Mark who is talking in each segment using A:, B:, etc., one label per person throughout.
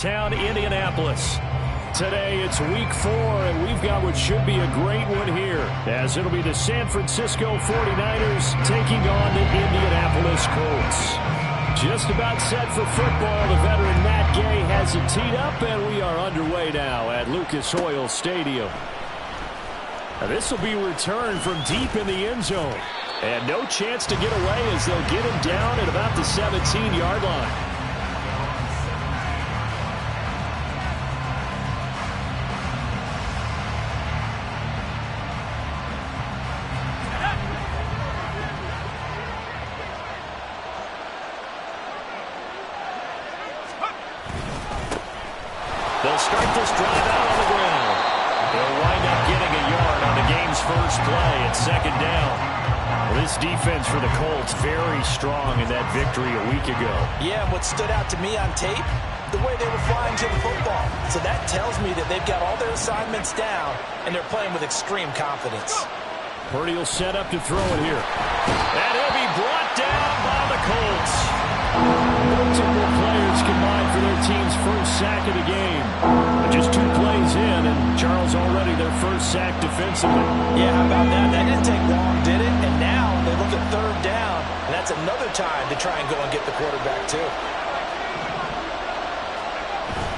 A: Town, Indianapolis. Today it's week 4, and we've got what should be a great one here, as it'll be the San Francisco 49ers taking on the Indianapolis Colts. Just about set for football. The veteran Matt Gay has it teed up, and we are underway now at Lucas Oil Stadium. Now this will be returned from deep in the end zone, and no chance to get away as they'll get him down at about the 17-yard line. They'll start this drive out on the ground. They'll wind up getting a yard on the game's first play at second down. Well, this defense for the Colts very strong in that victory a week ago.
B: Yeah, and what stood out to me on tape, the way they were flying to the football. So that tells me that they've got all their assignments down, and they're playing with extreme confidence.
A: Purdy will set up to throw it here. And he'll be brought down by the Colts. Multiple players combined for their team's first sack of the game. But just 2 plays in, and Charles already their first sack defensively.
B: Yeah, how about that? That didn't take long, did it? And now they look at third down, and that's another time to try and go and get the quarterback too.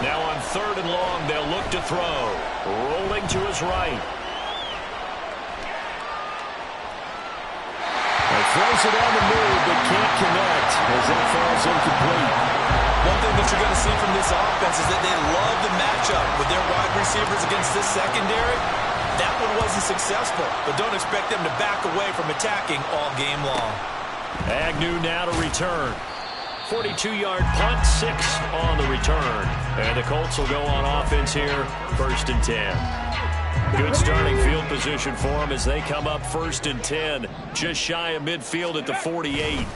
A: Now on third and long, they'll look to throw. Rolling to his right. Throws it on the move, but can't connect as that falls incomplete.
B: One thing that you're going to see from this offense is that they love the matchup with their wide receivers against this secondary. That one wasn't successful, but don't expect them to back away from attacking all game long.
A: Agnew now to return. 42-yard punt, 6 on the return. And the Colts will go on offense here, 1st and 10. Good starting field position for them as they come up 1st and 10, just shy of midfield at the 48.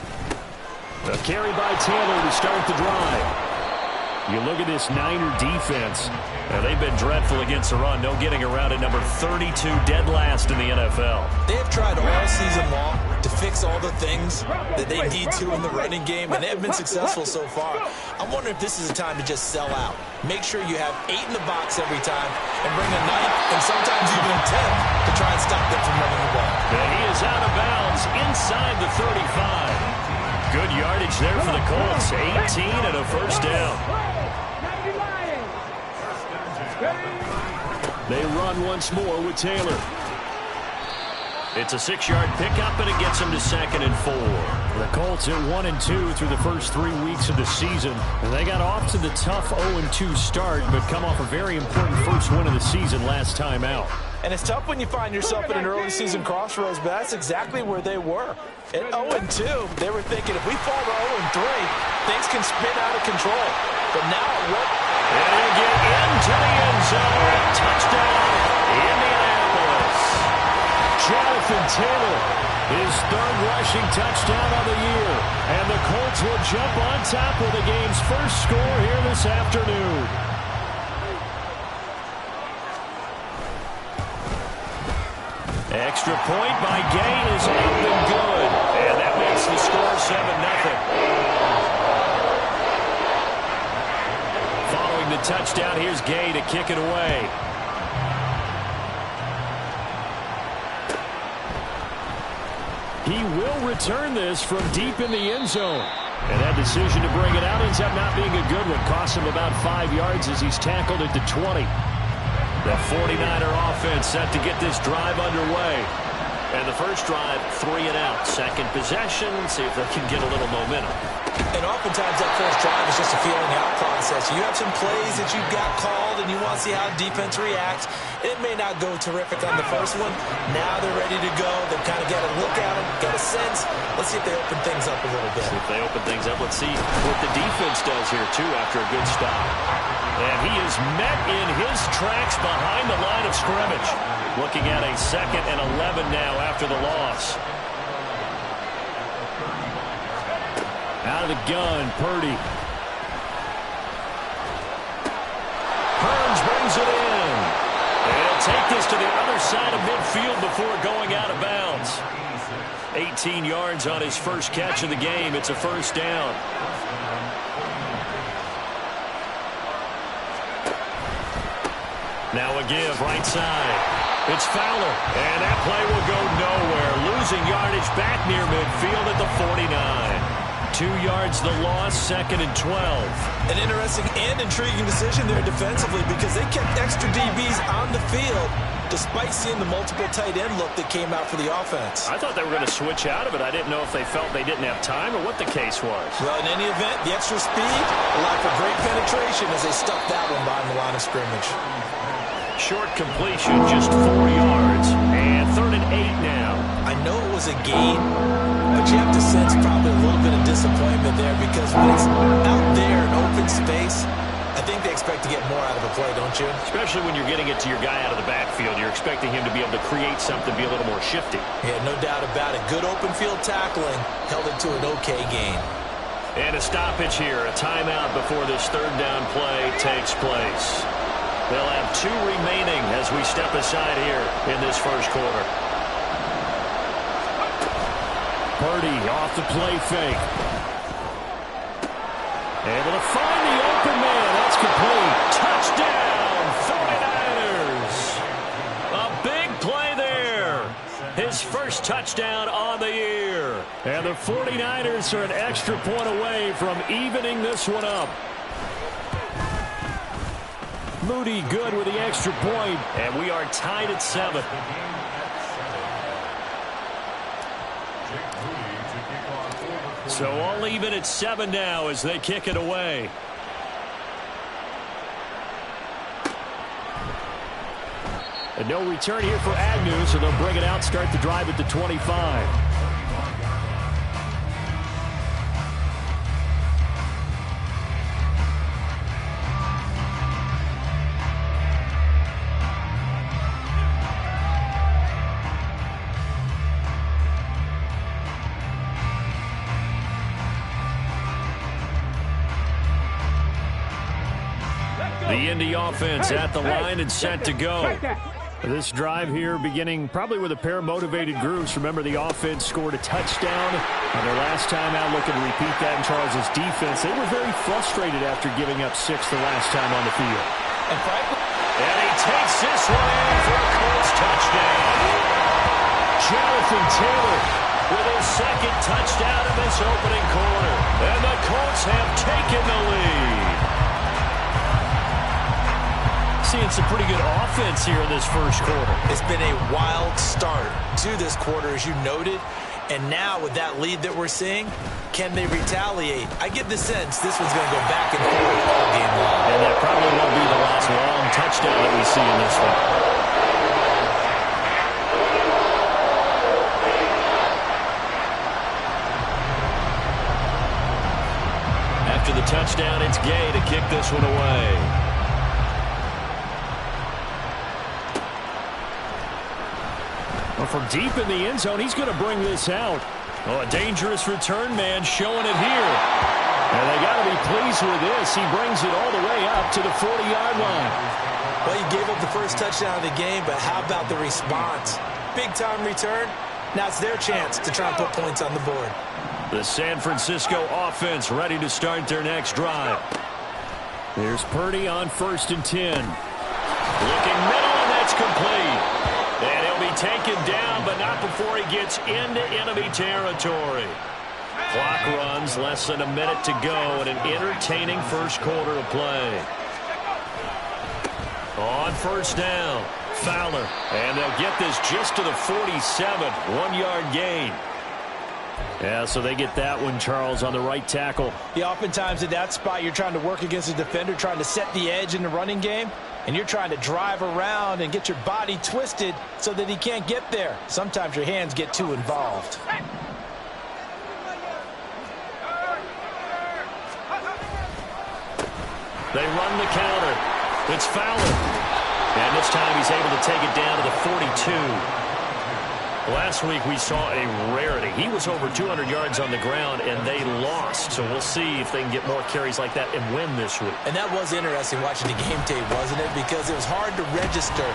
A: A carry by Taylor to start the drive. You look at this Niner defense. Now, they've been dreadful against the run. No getting around at number 32, dead last in the NFL.
B: They have tried all season long to fix all the things that they need to in the running game, and they have been successful so far. I'm wondering if this is a time to just sell out. Make sure you have 8 in the box every time and bring a 9th and sometimes even a 10th to try and stop them from running the ball.
A: And he is out of bounds inside the 35. Good yardage there for the Colts. 18 and a first down. They run once more with Taylor. It's a 6-yard pickup, and it gets them to 2nd and 4. The Colts at 1-2 through the first 3 weeks of the season. And they got off to the tough 0-2 start, but come off a very important first win of the season last time out.
B: And it's tough when you find yourself at an early season crossroads, but that's exactly where they were. At 0-2, they were thinking if we fall to 0-3, things can spin out of control. But now what?
A: And he'll get into the end zone. Touchdown, Indianapolis. Jonathan Taylor, his 3rd rushing touchdown of the year. And the Colts will jump on top of the game's first score here this afternoon. Extra point by Gay is up and good. And that makes the score 7-0. Following the touchdown, here's Gay to kick it away. He will return this from deep in the end zone. And that decision to bring it out ends up not being a good one. Costs him about 5 yards as he's tackled at the 20. The 49er offense set to get this drive underway. And the first drive, 3 and out. Second possession, see if they can get a little momentum.
B: And oftentimes that first drive is just a feeling out process. You have some plays that you've got called, and you want to see how defense reacts. It may not go terrific on the first one. Now they're ready to go. They've kind of got a look at them, got a sense. Let's see if they open things up a little bit.
A: See if they open things up. Let's see what the defense does here, too, after a good stop. And he is met in his tracks behind the line of scrimmage. Looking at a 2nd and 11 now after the loss. Out of the gun, Purdy. Hearns brings it in. And he'll take this to the other side of midfield before going out of bounds. 18 yards on his first catch of the game. It's a first down. Now a give right side. It's Fowler, and that play will go nowhere. Losing yardage back near midfield at the 49. 2 yards the loss, 2nd and 12.
B: An interesting and intriguing decision there defensively because they kept extra DBs on the field despite seeing the multiple tight end look that came out for the offense.
A: I thought they were going to switch out of it. I didn't know if they felt they didn't have time or what the case was.
B: Well, in any event, the extra speed allowed for great penetration as they stuffed that one behind the line of scrimmage.
A: Short completion, just 4 yards, and 3rd and 8 now.
B: I know it was a gain, but you have to sense probably a little bit of disappointment there because when it's out there in open space, I think they expect to get more out of a play, don't you?
A: Especially when you're getting it to your guy out of the backfield. You're expecting him to be able to create something, be a little more shifty.
B: Yeah, no doubt about it. Good open field tackling held it to an okay gain.
A: And a stoppage here, a timeout before this 3rd down play takes place. They'll have 2 remaining as we step aside here in this first quarter. Purdy off the play fake. Able to find the open man. That's complete. Touchdown, 49ers. A big play there. His first touchdown on the year. And the 49ers are an extra point away from evening this one up. Moody good with the extra point, and we are tied at 7. So all even at 7 now as they kick it away. And no return here for Agnew, so they'll bring it out, start the drive at the 25. The Indy offense at the line and set to go. This drive here beginning probably with a pair of motivated groups. Remember, the offense scored a touchdown on their last time out, looking to repeat that in Charles' defense. They were very frustrated after giving up 6 the last time on the field. And he takes this one in for a Colts touchdown. Jonathan Taylor with his 2nd touchdown in this opening quarter. And the Colts have taken the lead. Seeing some pretty good offense here in this first quarter.
B: It's been a wild start to this quarter, as you noted. And now with that lead that we're seeing, can they retaliate? I get the sense this one's going to go back and forth all game long.
A: And that probably won't be the last long touchdown that we see in this one. After the touchdown, it's Gay to kick this one away. Well, from deep in the end zone, he's going to bring this out. Oh, a dangerous return man showing it here. And they got to be pleased with this. He brings it all the way up to the 40-yard line.
B: Well, he gave up the first touchdown of the game, but how about the response? Big-time return. Now it's their chance to try and put points on the board.
A: The San Francisco offense ready to start their next drive. Here's Purdy on 1st and 10. Looking middle, and that's complete. And he'll be taken down, but not before he gets into enemy territory. Clock runs, less than a minute to go, and an entertaining first quarter of play. On 1st down, Fowler. And they'll get this just to the 47, 1-yard gain. Yeah, so they get that one, Charles, on the right tackle.
B: Yeah, oftentimes in that spot, you're trying to work against a defender, trying to set the edge in the running game. And you're trying to drive around and get your body twisted so that he can't get there. Sometimes your hands get too involved.
A: They run the counter. It's Fowler. And this time he's able to take it down to the 42. Last week we saw a rarity. He was over 200 yards on the ground, and they lost. So we'll see if they can get more carries like that and win this week.
B: And that was interesting watching the game tape, wasn't it? Because it was hard to register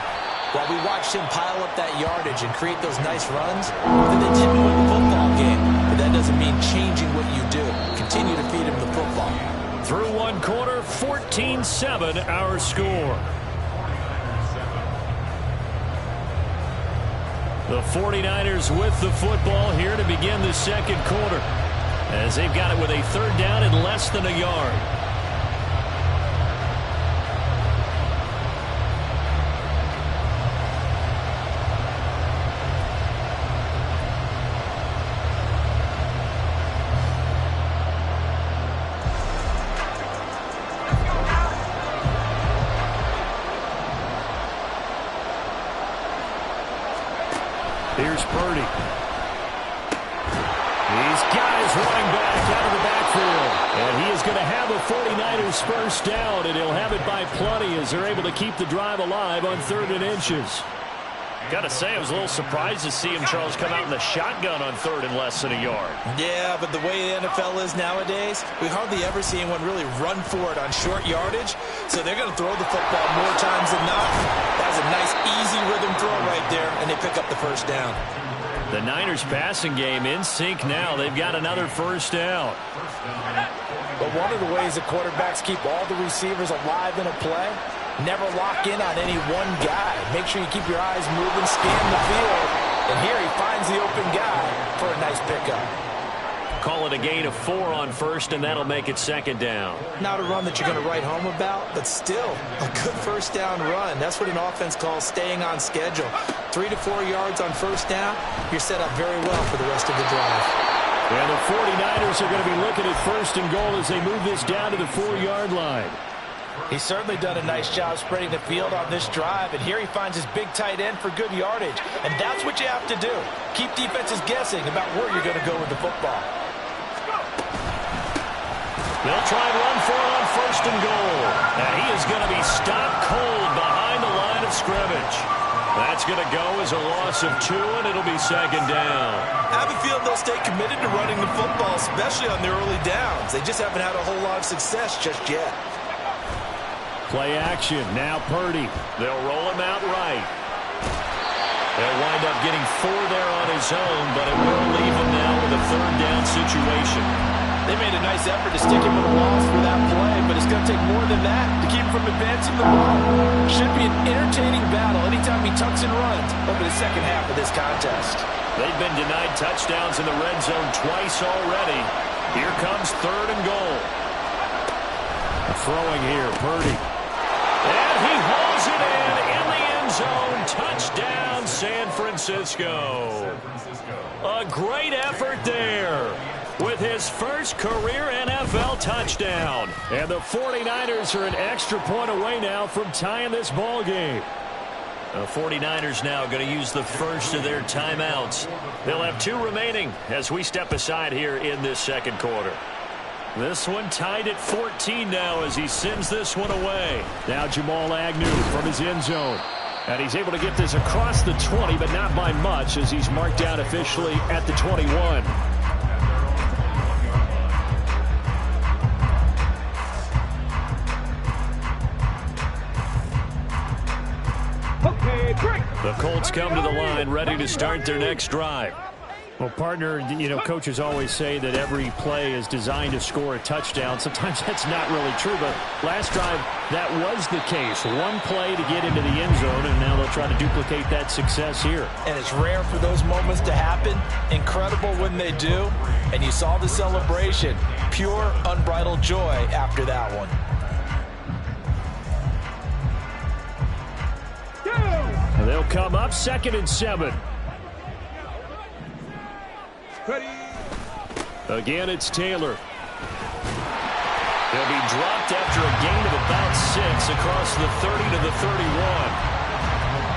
B: while we watched him pile up that yardage and create those nice runs. That they didn't win the football game. But that doesn't mean changing what you do. Continue to feed him the football.
A: Through one quarter, 14-7 our score. The 49ers with the football here to begin the second quarter, as they've got it with a third down and less than a yard. Here's Purdy. He's got his running back out of the backfield. And he is going to have a 49ers first down, and he'll have it by plenty as they're able to keep the drive alive on 3rd and inches. Got to say, I was a little surprised to see him, Charles, come out in the shotgun on 3rd and less than a yard.
B: Yeah, but the way the NFL is nowadays, we hardly ever see anyone really run for it on short yardage. So they're going to throw the football more times than not. That's a nice, easy rhythm throw right there, and they pick up the first down.
A: The Niners passing game in sync now. They've got another first down.
C: But one of the ways the quarterbacks keep all the receivers alive in a play, never lock in on any one guy. Make sure you keep your eyes moving, scan the field. And here he finds the open guy for a nice pickup.
A: Call it a gain of 4 on first, and that'll make it second down.
B: Not a run that you're going to write home about, but still a good first down run. That's what an offense calls staying on schedule. 3 to 4 yards on first down, you're set up very well for the rest of the drive.
A: And the 49ers are going to be looking at 1st and goal as they move this down to the 4-yard line.
C: He's certainly done a nice job spreading the field on this drive, and here he finds his big tight end for good yardage. And that's what you have to do. Keep defenses guessing about where you're going to go with the football.
A: They'll try and run for it on 1st and goal. And he is going to be stopped cold behind the line of scrimmage. That's going to go as a loss of 2, and it'll be second down.
B: I have a feeling they'll stay committed to running the football, especially on their early downs. They just haven't had a whole lot of success just yet.
A: Play action. Now Purdy. They'll roll him out right. They'll wind up getting 4 there on his own, but it will leave him now with a 3rd down situation.
C: They made a nice effort to stick him with a loss for that play, but it's going to take more than that to keep him from advancing the ball. Should be an entertaining battle anytime he tucks and runs over the second half of this contest.
A: They've been denied touchdowns in the red zone twice already. Here comes 3rd and goal. Throwing here, Purdy. And he hauls it in the end zone. Touchdown, San Francisco. A great effort there with his first career NFL touchdown. And the 49ers are an extra point away now from tying this ball game. The 49ers now going to use the first of their timeouts. They'll have 2 remaining as we step aside here in this second quarter. This one tied at 14 now as he sends this one away. Now Jamal Agnew from his end zone. And he's able to get this across the 20, but not by much as he's marked down officially at the 21. The Colts come to the line ready to start their next drive. Well, partner, you know, coaches always say that every play is designed to score a touchdown. Sometimes that's not really true, but last drive, that was the case. One play to get into the end zone, and now they'll try to duplicate that success here.
C: And it's rare for those moments to happen. Incredible when they do. And you saw the celebration. Pure, unbridled joy after that one.
A: They'll come up 2nd and 7. Again, it's Taylor. He'll be dropped after a gain of about 6 across the 30 to the 31.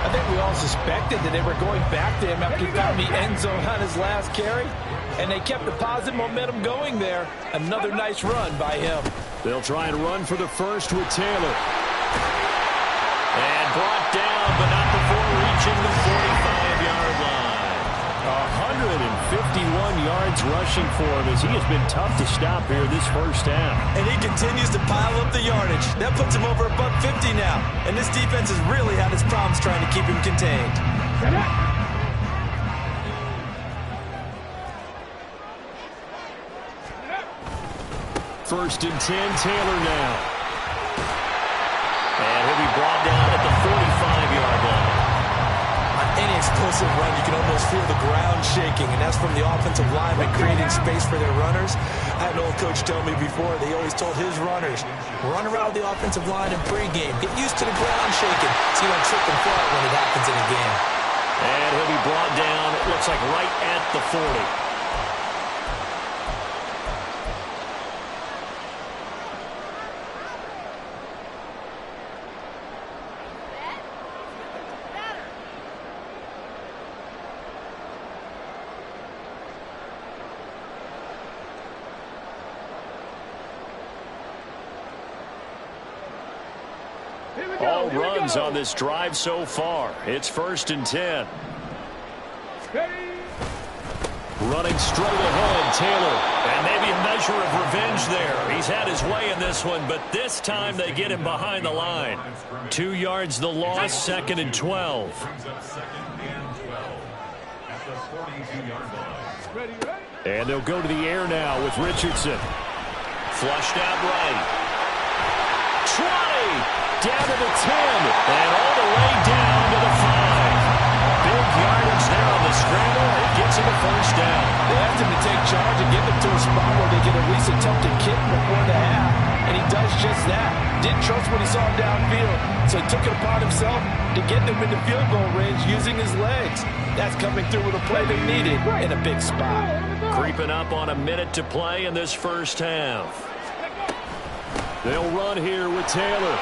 C: I think we all suspected that they were going back to him after he found the end zone on his last carry. And they kept the positive momentum going there. Another nice run by him.
A: They'll try and run for the first with Taylor. And brought down, but not before reaching the 45-yard line. 151 yards rushing for him as he has been tough to stop here this first half.
B: And he continues to pile up the yardage. That puts him over $150 now. And this defense has really had its problems trying to keep him contained.
A: 1st and 10, Taylor now. And he'll be brought down at the 45-yard line.
B: On any explosive run. You can almost feel the ground shaking, and that's from the offensive lineman creating space for their runners. I had an old coach tell me before, they always told his runners, run around the offensive line in pregame. Get used to the ground shaking so you don't trip and fall when it happens in a game.
A: And he'll be brought down, it looks like right at the 40. All runs on this drive so far. It's 1st and 10. Running straight ahead, Taylor. And maybe a measure of revenge there. He's had his way in this one, but this time they get him behind the line. 2 yards the loss, 2nd and 12. And they'll go to the air now with Richardson. Flushed out right. 20! Down to the 10, and all the way down to the 5. Big yardage there on the scramble. It gets him a 1st down.
C: They asked him to take charge and get them to a spot where they can at least attempt to kick before the half, and he does just that. Didn't trust what he saw downfield, so he took it upon himself to get them into field goal range using his legs. That's coming through with a play they needed in a big spot.
A: Creeping up on a minute to play in this 1st half. They'll run here with Taylor.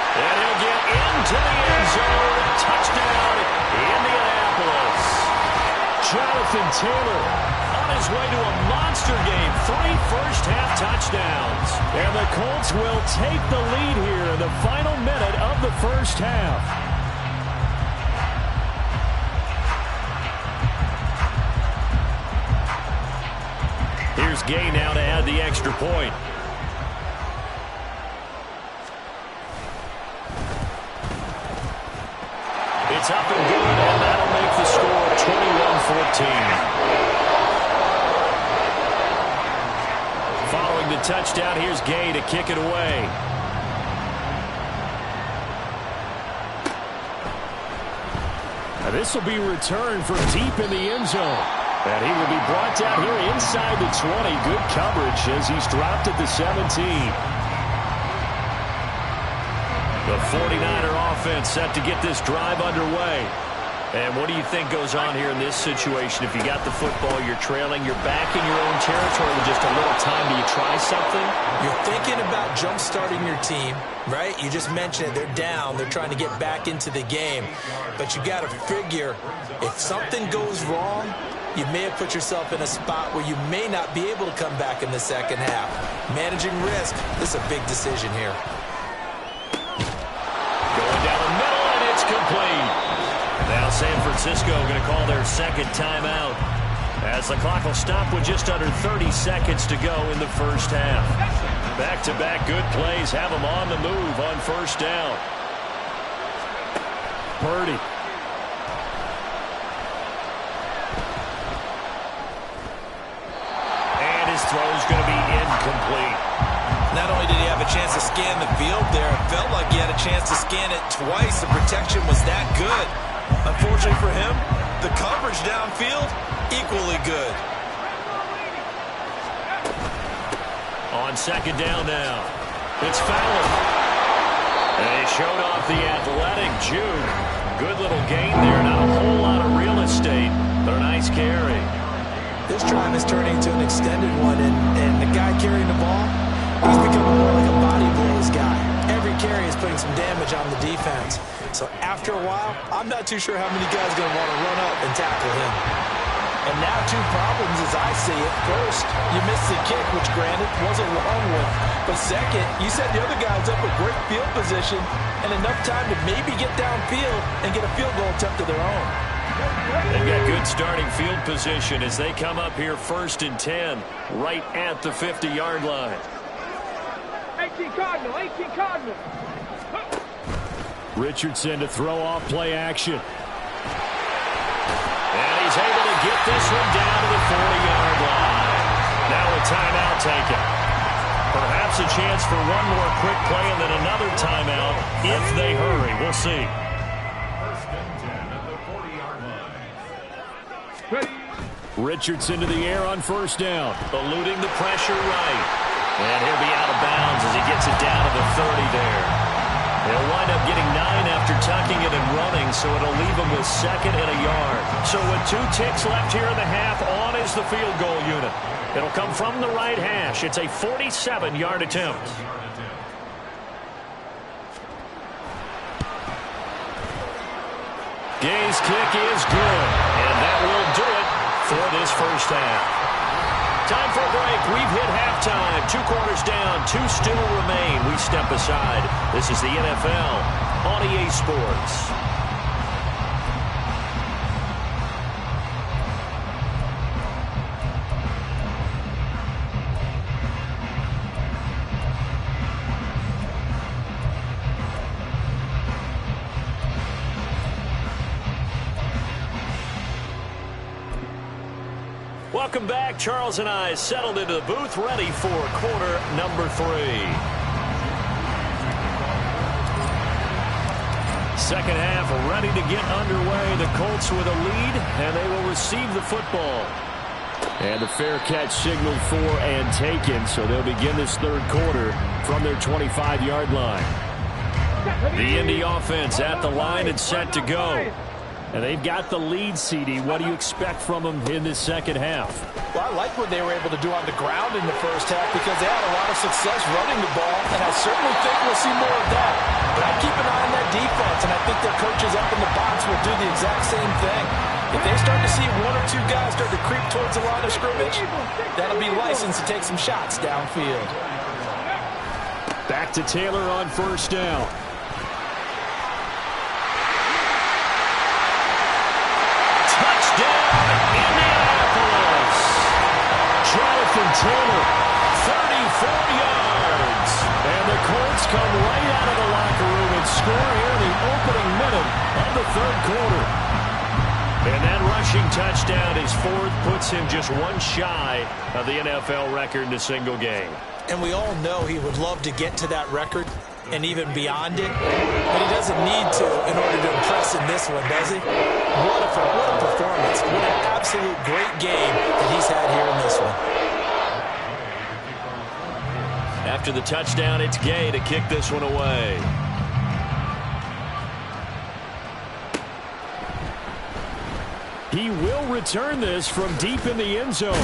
A: And he'll get into the end zone. Touchdown, Indianapolis. Jonathan Taylor on his way to a monster game. 3 first-half touchdowns. And the Colts will take the lead here in the final minute of the 1st half. Here's Gay now to add the extra point. It's up and good, and that'll make the score 21-14. Following the touchdown, here's Gay to kick it away. Now this will be returned from deep in the end zone. And he will be brought down here inside the 20. Good coverage as he's dropped at the 17. The 49er offense set to get this drive underway. And what do you think goes on here in this situation? If you got the football, you're trailing, you're back in your own territory with just a little time. Do you try something?
B: You're thinking about jump-starting your team, right? You just mentioned it. They're down. They're trying to get back into the game. But you got to figure if something goes wrong, you may have put yourself in a spot where you may not be able to come back in the 2nd half. Managing risk, this is a big decision here.
A: Going down the middle, and it's complete. Now San Francisco going to call their 2nd timeout as the clock will stop with just under 30 seconds to go in the 1st half. Back-to-back good plays have them on the move on 1st down. Purdy. And his throw's going to be incomplete.
B: Not only did he have a chance to scan the field there, it felt like he had a chance to scan it twice. The protection was that good. Unfortunately for him, the coverage downfield, equally good.
A: On 2nd down now, it's Fowler. And he showed off the athletic Jude. Good little gain there, not a whole lot of real estate, but a nice carry.
B: This drive is turning into an extended one, and the guy carrying the ball, he's becoming more like a body blows guy. Every carry is putting some damage on the defense. So after a while, I'm not too sure how many guys are going to want to run up and tackle him.
C: And now 2 problems as I see it. First, you missed the kick, which granted was a long one. But second, you set the other guys up with great field position and enough time to maybe get downfield and get a field goal attempt of their own.
A: They've got good starting field position as they come up here 1st and 10, right at the 50-yard line.
D: 18 Cardinal, 18 Cardinal.
A: Richardson to throw off play action. And he's able to get this one down to the 40-yard line. Now a timeout taken. Perhaps a chance for one more quick play and then another timeout if they hurry. We'll see.
E: 1st and 10 at the 40-yard line.
A: Richardson to the air on first down. Eluding the pressure right. And he'll be out of bounds as he gets it down to the 30 there. They'll wind up getting 9 after tucking it and running, so it'll leave them with 2nd and a yard. So with 2 ticks left here in the half, on is the field goal unit. It'll come from the right hash. It's a 47-yard attempt. Gay's kick is good, and that will do it for this first half. Time for a break. We've hit halftime. 2 quarters down, 2 still remain. We step aside. This is the NFL on EA Sports. Welcome back. Charles and I settled into the booth, ready for quarter number 3. Second half ready to get underway. The Colts with a lead, and they will receive the football. And the fair catch signaled for and taken, so they'll begin this third quarter from their 25-yard line. The Indy offense at the line and set to go. And they've got the lead, CD. What do you expect from them in this second half?
C: Well, I like what they were able to do on the ground in the first half because they had a lot of success running the ball, and I certainly think we'll see more of that. But I keep an eye on that defense, and I think their coaches up in the box will do the exact same thing. If they start to see 1 or 2 guys start to creep towards the line of scrimmage, that'll be license to take some shots downfield.
A: Back to Taylor on first down. Taylor, 34 yards. And the Colts come right out of the locker room and score here in the opening minute of the third quarter. And that rushing touchdown, his 4th, puts him just 1 shy of the NFL record in a single game.
B: And we all know he would love to get to that record and even beyond it, but he doesn't need to in order to impress in this one, does he? What a performance. What an absolute great game that he's had here in this one.
A: After the touchdown, it's Gay to kick this one away. He will return this from deep in the end zone.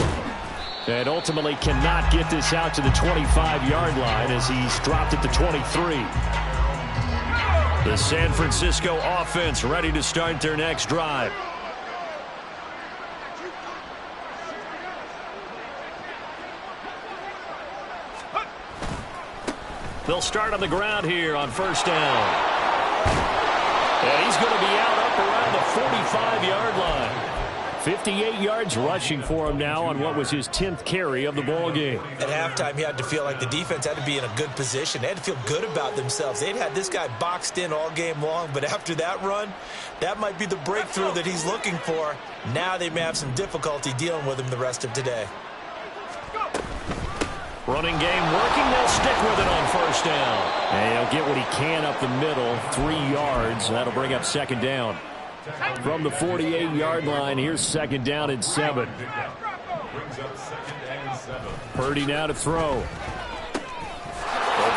A: And ultimately cannot get this out to the 25-yard line as he's dropped it to 23. The San Francisco offense ready to start their next drive. They'll start on the ground here on first down. And he's going to be out up around the 45-yard line. 58 yards rushing for him now on what was his 10th carry of the ball game.
B: At halftime, he had to feel like the defense had to be in a good position. They had to feel good about themselves. They'd had this guy boxed in all game long, but after that run, that might be the breakthrough that he's looking for. Now they may have some difficulty dealing with him the rest of today.
A: Running game working. They'll stick with it on first down. And he'll get what he can up the middle, 3 yards. That'll bring up second down. From the 48-yard line, here's second down and 7. Purdy now to throw. Over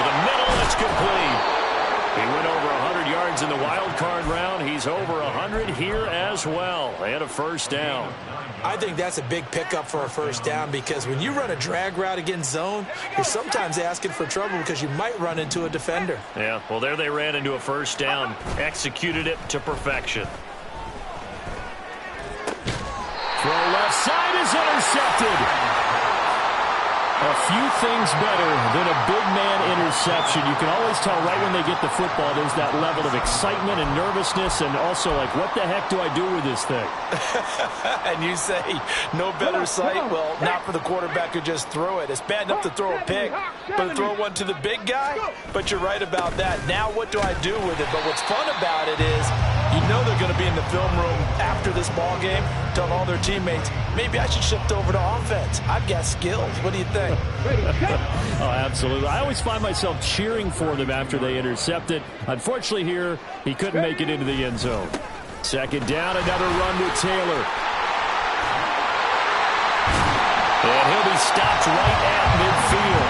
A: the middle, it's complete. He went over 100 yards in the wild card round. He's over 100 here as well. And a first down.
B: I think that's a big pickup for a first down because when you run a drag route against zone, you're sometimes asking for trouble because you might run into a defender.
A: Yeah, well, there they ran into a first down. Executed it to perfection. Throw left side is intercepted. A few things better than a big man interception. You can always tell right when they get the football, there's that level of excitement and nervousness and also like, what the heck do I do with this thing?
C: And you say, no better sight? Well, not for the quarterback who just threw it. It's bad enough to throw a pick, but to throw one to the big guy? But you're right about that. Now what do I do with it? But what's fun about it is you know they're going to be in the film room after this ball game, telling all their teammates, maybe I should shift over to offense. I've got skills. What do you think?
A: Oh, absolutely. I always find myself cheering for them after they intercept it. Unfortunately here, he couldn't make it into the end zone. Second down, another run with Taylor. And he'll be stopped right at midfield.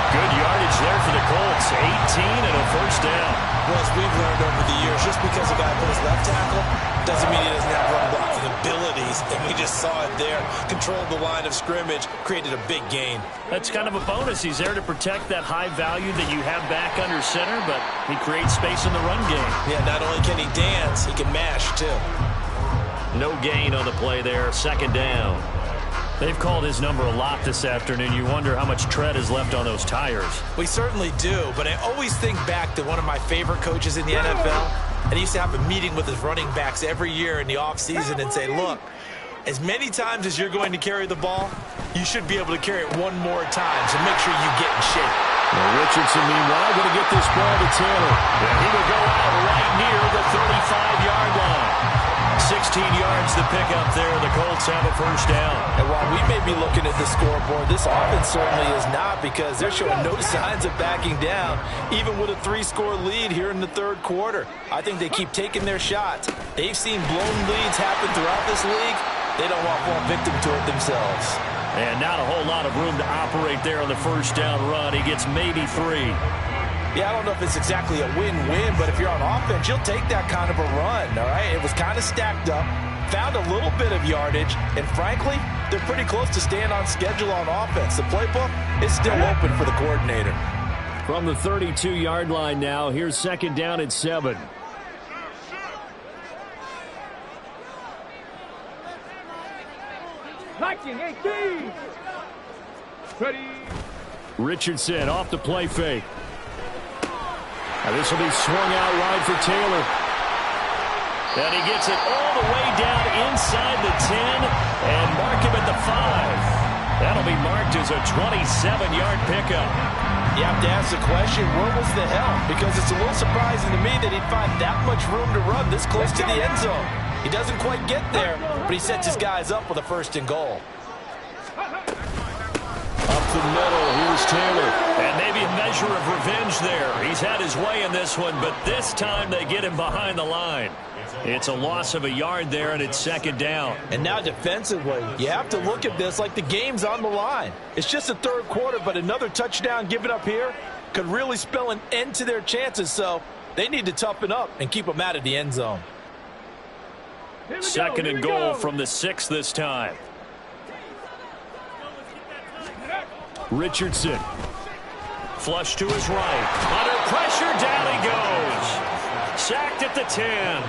A: Good yardage there for the Colts. 18 and a first down.
B: Well, as we've learned over the years, just because a guy plays left tackle doesn't mean he doesn't have run blocking abilities. And we just saw it there. Controlled the line of scrimmage, created a big gain.
A: That's kind of a bonus. He's there to protect that high value that you have back under center, but he creates space in the run game.
B: Yeah, not only can he dance, he can mash, too.
A: No gain on the play there. Second down. They've called his number a lot this afternoon. You wonder how much tread is left on those tires.
B: We certainly do, but I always think back to one of my favorite coaches in the NFL, and he used to have a meeting with his running backs every year in the offseason and say, look, as many times as you're going to carry the ball, you should be able to carry it one more time, so make sure you get in shape.
A: Well, Richardson, meanwhile, going to get this ball to Taylor. And he will go out right near the 35-yard line. 16 yards to pick up there. The Colts have a first down.
B: And while we may be looking at the scoreboard, this offense certainly is not, because they're showing no signs of backing down, even with a 3-score lead here in the third quarter. I think they keep taking their shots. They've seen blown leads happen throughout this league. They don't want to fall victim to it themselves.
A: And not a whole lot of room to operate there on the first down run. He gets maybe 3.
B: Yeah, I don't know if it's exactly a win-win, but if you're on offense, you'll take that kind of a run, all right? It was kind of stacked up, found a little bit of yardage, and frankly, they're pretty close to staying on schedule on offense. The playbook is still open for the coordinator.
A: From the 32-yard line now, here's second down at 7.
D: Liking 18. Ready.
A: Richardson off the play fake. Now this will be swung out wide for Taylor. And he gets it all the way down inside the 10 and mark him at the 5. That'll be marked as a 27-yard pickup.
B: You have to ask the question, where was the help? Because it's a little surprising to me that he'd find that much room to run this close to the end zone. He doesn't quite get there, but he sets his guys up with a first and goal.
A: Up the middle, here's Taylor. And maybe a measure of revenge there. He's had his way in this one, but this time they get him behind the line. It's a loss of a yard there, and it's second down.
B: And now defensively, you have to look at this like the game's on the line. It's just the third quarter, but another touchdown given up here could really spell an end to their chances, so they need to toughen up and keep them out of the end zone.
A: Second and goal from the 6 this time. Richardson. Flush to his right. Under pressure, down he goes. Sacked at the 10.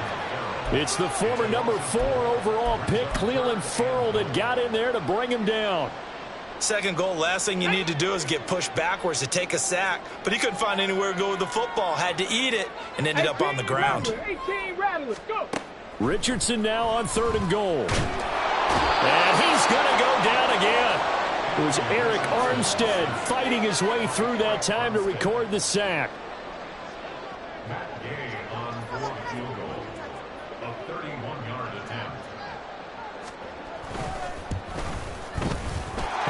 A: It's the former number 4 overall pick, Cleveland Ferrell, that got in there to bring him down.
B: Second goal, last thing you need to do is get pushed backwards to take a sack. But he couldn't find anywhere to go with the football. Had to eat it and ended up on the ground.
D: 18 Rattlers, go.
A: Richardson now on third and goal. And he's going to go down again. It was Eric Armstead fighting his way through that time to record the sack.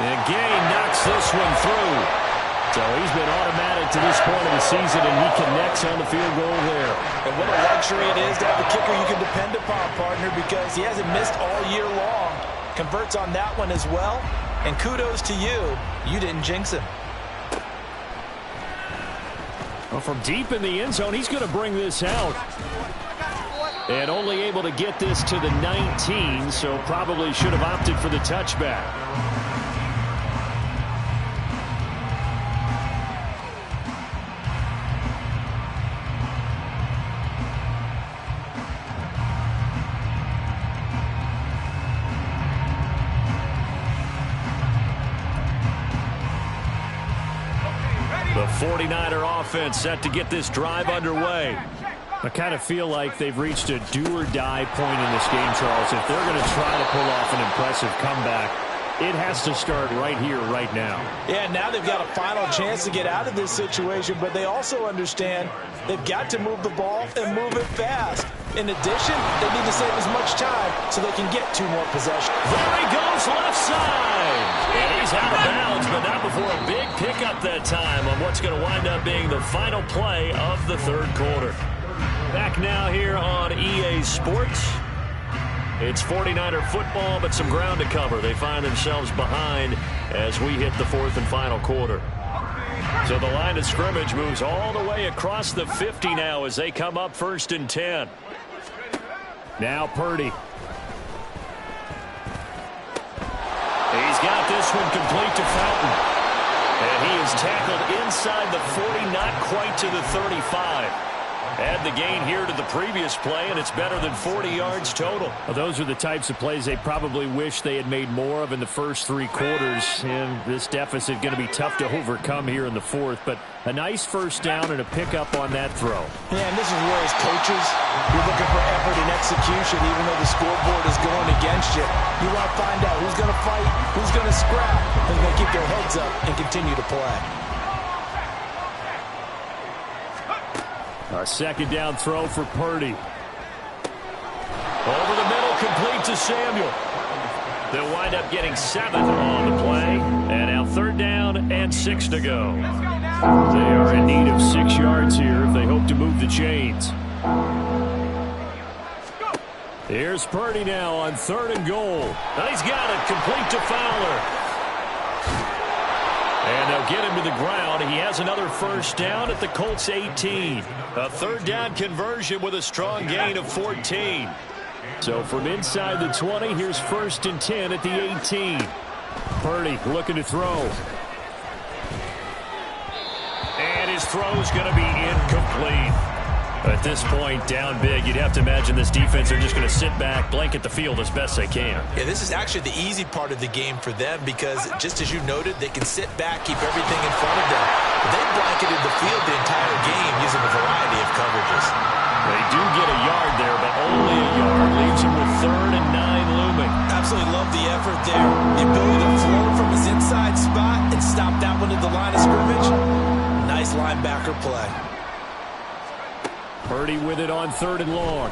A: And Gay knocks this one through. So he's been automatic to this point of the season, and he connects on the field goal there.
B: And what a luxury it is to have a kicker you can depend upon, partner, because he hasn't missed all year long. Converts on that one as well. And kudos to you. You didn't jinx him.
A: Well, from deep in the end zone, he's going to bring this out. And only able to get this to the 19, so probably should have opted for the touchback. The 49er offense set to get this drive underway. I kind of feel like they've reached a do-or-die point in this game, Charles. If they're going to try to pull off an impressive comeback, it has to start right here, right now.
B: Yeah, now they've got a final chance to get out of this situation, but they also understand they've got to move the ball and move it fast. In addition, they need to save as much time so they can get 2 more possessions.
A: There he goes, left side. And he's out of bounds, but not before a big pickup that time on what's going to wind up being the final play of the third quarter. Back now here on EA Sports. It's 49er football, but some ground to cover. They find themselves behind as we hit the fourth and final quarter. So the line of scrimmage moves all the way across the 50 now as they come up 1st and 10. Now Purdy. He's got this one complete to Fountain. And he is tackled inside the 40, not quite to the 35. Add the gain here to the previous play, and it's better than 40 yards total.
E: Well, those are the types of plays they probably wish they had made more of in the first 3 quarters. And this deficit going to be tough to overcome here in the fourth. But a nice first down and a pickup on that throw.
C: Yeah, and this is where as coaches, you're looking for effort and execution, even though the scoreboard is going against you. You want to find out who's going to fight, who's going to scrap, who's going to keep their heads up and continue to play.
E: A second down throw for Purdy.
A: Over the middle, complete to Samuel. They'll wind up getting 7 on the play. And now 3rd down and 6 to go. They are in need of 6 yards here if they hope to move the chains. Here's Purdy now on 3rd and goal. And he's got it, complete to Fowler. And they'll get him to the ground. He has another first down at the Colts 18. A 3rd down conversion with a strong gain of 14. So from inside the 20, here's 1st and 10 at the 18. Purdy looking to throw. And his throw's going to be incomplete. At this point, down big, you'd have to imagine this defense are just going to sit back, blanket the field as best they can.
B: Yeah, this is actually the easy part of the game for them because, just as you noted, they can sit back, keep everything in front of them. They blanketed the field the entire game using a variety of coverages.
A: They do get a yard there, but only a yard. Leaves him with 3rd and 9 looming.
B: Absolutely love the effort there. The ability to flow from his inside spot and stop that one at the line of scrimmage. Nice linebacker play.
E: Purdy with it on 3rd and long.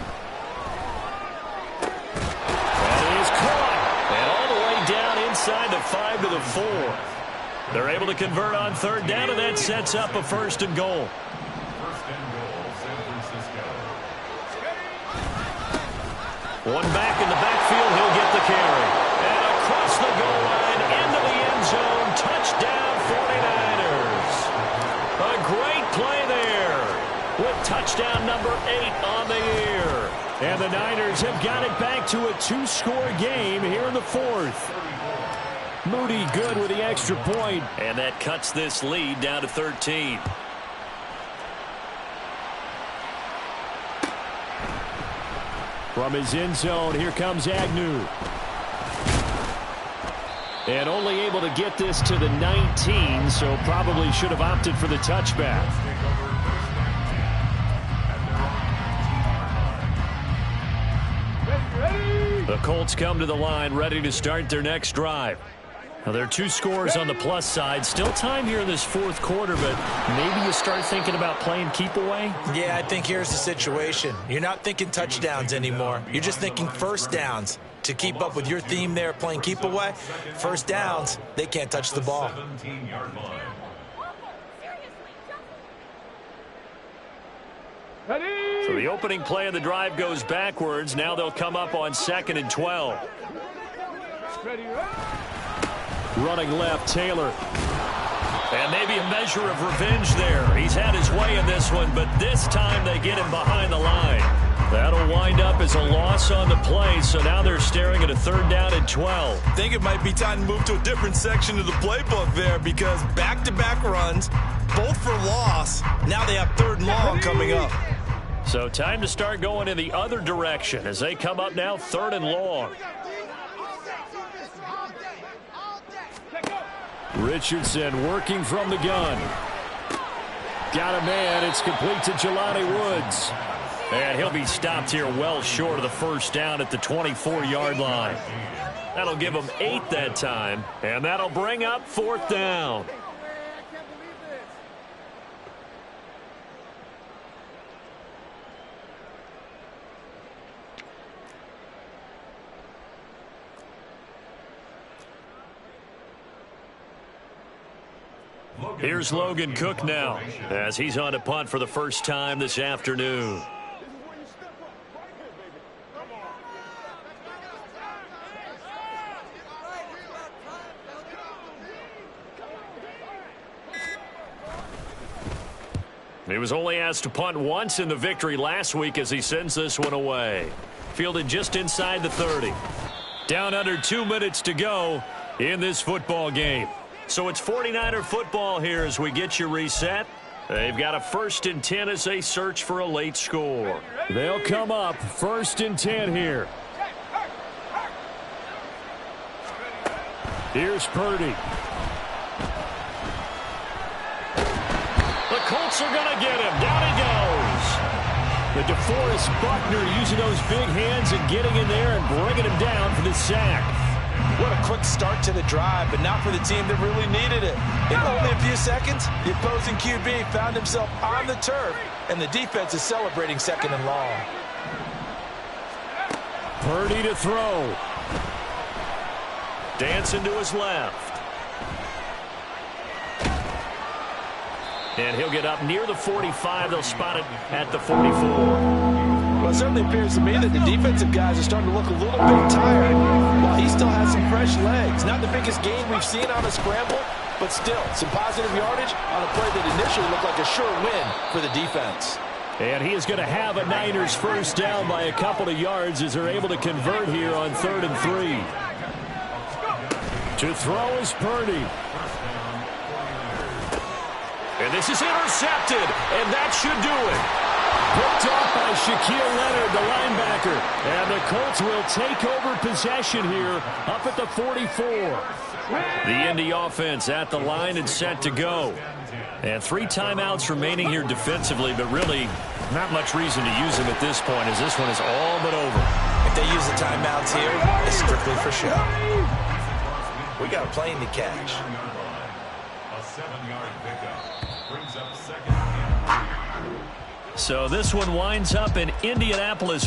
A: That is caught. And all the way down inside the 5 to the 4. They're able to convert on 3rd down, and that sets up a 1st and goal. One back in the backfield, he'll get the carry. And across the goal line, into the end zone, touchdown 49ers. A great play there with touchdown number 8 on the year.
E: And the Niners have got it back to a 2-score game here in the 4th. Moody good with the extra point.
A: And that cuts this lead down to 13.
E: From his end zone, here comes Agnew. And only able to get this to the 19, so probably should have opted for the touchback. The Colts come to the line, ready to start their next drive. Now, there are 2 scores on the plus side. Still time here in this 4th quarter, but maybe you start thinking about playing keep away?
B: Yeah, I think here's the situation. You're not thinking touchdowns anymore. You're just thinking first downs. To keep up with your theme there, playing keep away, first downs, they can't touch the ball.
A: So the opening play of the drive goes backwards. Now they'll come up on 2nd and 12.
E: Running left, Taylor.
A: And maybe a measure of revenge there. He's had his way in this one, but this time they get him behind the line. That'll wind up as a loss on the play, so now they're staring at a 3rd down and 12.
B: I think it might be time to move to a different section of the playbook there because back-to-back runs, both for loss. Now they have 3rd and long coming up.
A: So time to start going in the other direction as they come up now 3rd and long.
E: Richardson working from the gun. Got a man. It's complete to Jelani Woods.
A: And he'll be stopped here well short of the first down at the 24-yard line. That'll give them 8 that time, and that'll bring up 4th down. Here's Logan Cook now as he's on to punt for the first time this afternoon.
E: He was only asked to punt once in the victory last week as he sends this one away. Fielded just inside the 30. Down under 2 minutes to go in this football game. So it's 49er football here as we get you reset. They've got a 1st and 10 as they search for a late score. They'll come up 1st and 10 here. Here's Purdy. The Colts are going to get him. Down he goes. The DeForest Buckner using those big hands and getting in there and bringing him down for the sack.
C: What a quick start to the drive, but not for the team that really needed it. In only a few seconds, the opposing QB found himself on the turf, and the defense is celebrating 2nd and long.
E: Purdy to throw. Dancing to his left. And he'll get up near the 45. They'll spot it at the 44.
C: Well, it certainly appears to me that the defensive guys are starting to look a little bit tired while he still has some fresh legs. Not the biggest gain we've seen on a scramble, but still some positive yardage on a play that initially looked like a sure win for the defense.
E: And he is going to have a Niners 1st down by a couple of yards as they're able to convert here on 3rd and 3. To throw is Purdy. And this is intercepted, and that should do it. Picked off by Shaquille Leonard, the linebacker. And the Colts will take over possession here up at the 44. The Indy offense at the line and set to go. And 3 timeouts remaining here defensively, but really not much reason to use them at this point as this one is all but over.
C: If they use the timeouts here, it's strictly for show. We got a plane to catch.
F: A 7-yard pickup brings up 2nd.
E: So this one winds up in Indianapolis.